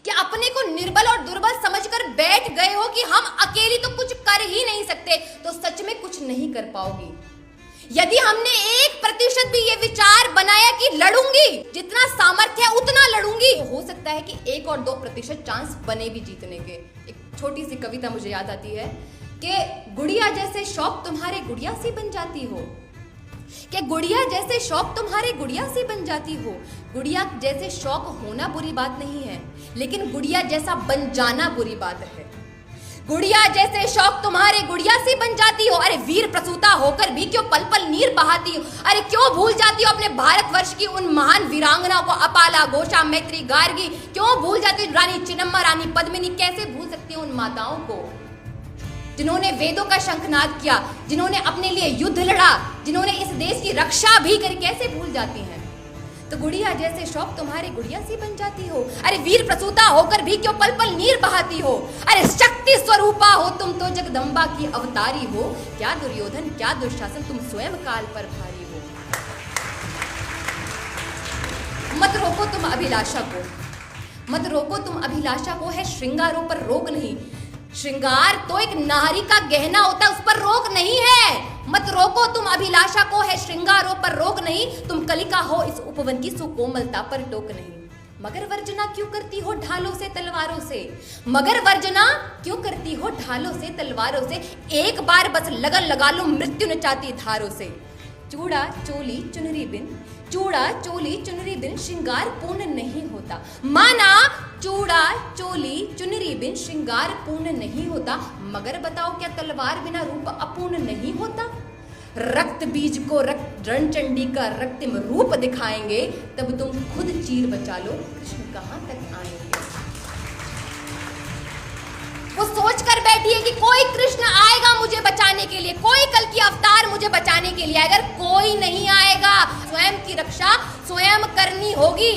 कि अपने को निर्बल और दुर्बल समझकर बैठ गए हो कि हम अकेली तो कुछ कर ही नहीं सकते, तो सच में कुछ नहीं कर पाओगी। यदि हमने 1% भी ये विचार बनाया कि लड़ूंगी, जितना सामर्थ्य है उतना लड़ूंगी, तो हो सकता है कि 1 और 2% चांस बने भी जीतने के। एक छोटी सी कविता मुझे याद आती है कि गुड़िया जैसे शौक तुम्हारे गुड़िया सी बन जाती हो, कि गुड़िया जैसे शौक तुम्हारे गुड़िया से बन जाती हो। गुड़िया जैसे शौक होना बुरी बात नहीं है, लेकिन गुड़िया जैसा बन जाना बुरी बात है। गुड़िया जैसे शौक तुम्हारे गुड़िया से बन जाती हो। अरे वीर प्रसूता होकर भी क्यों पल पल नीर बहाती हो? अरे क्यों भूल जाती हो अपने भारतवर्ष की उन महान वीरांगनाओं को, अपाला, घोषा, मैत्री, गार्गी? क्यों भूल जाती हो रानी चिन्नम्मा, रानी पद्मिनी? कैसे भूल सकती हो उन माताओं को जिन्होंने वेदों का शंखनाद किया, जिन्होंने अपने लिए युद्ध लड़ा, जिन्होंने इस देश की रक्षा भी करी? कैसे भूल जाती हैं? तो गुड़िया जैसे शौक तुम्हारे गुड़िया सी बन जाती हो। अरे वीर प्रसूता होकर भी क्यों पल पल नीर बहाती हो? अरे शक्ति स्वरूपा हो तुम तो जगदम्बा की अवतारी हो। क्या दुर्योधन, क्या दुशासन, तुम स्वयं काल पर भारी हो। मत रोको तुम अभिलाषा को, मत रोको तुम अभिलाषा को, है श्रृंगारों पर रोक नहीं। श्रृंगार तो एक नारी का गहना होता है, उस पर रोक नहीं है। मत रोको तुम अभिलाषा को, है श्रृंगारों पर रोक नहीं। तुम कलिका हो इस उपवन की सुकोमलता पर टोक नहीं। मगर वर्जना क्यों करती हो ढालों से तलवारों से? मगर वर्जना क्यों करती हो ढालों से तलवारों से? एक बार बस लगन लगा लो मृत्यु नचाती धारों से। चूड़ा चोली चुनरी बिन, चूड़ा चोली चुनरी बिन श्रृंगार पूर्ण नहीं होता। माना चूड़ा चोली चुनरी बिन श्रृंगार पूर्ण नहीं होता, मगर बताओ क्या तलवार बिना रूप अपूर्ण नहीं होता? रक्त बीज को रक्त रणचंडी का रक्तिम रूप दिखाएंगे, तब तुम खुद चीर बचा लो, कृष्ण कहां तक आएंगे। वो सोच कर बैठी है कि कोई कृष्ण आएगा मुझे बचाने के लिए, कोई कल की अवतार मुझे बचाने के लिए। अगर कोई नहीं आएगा, स्वयं की रक्षा स्वयं करनी होगी।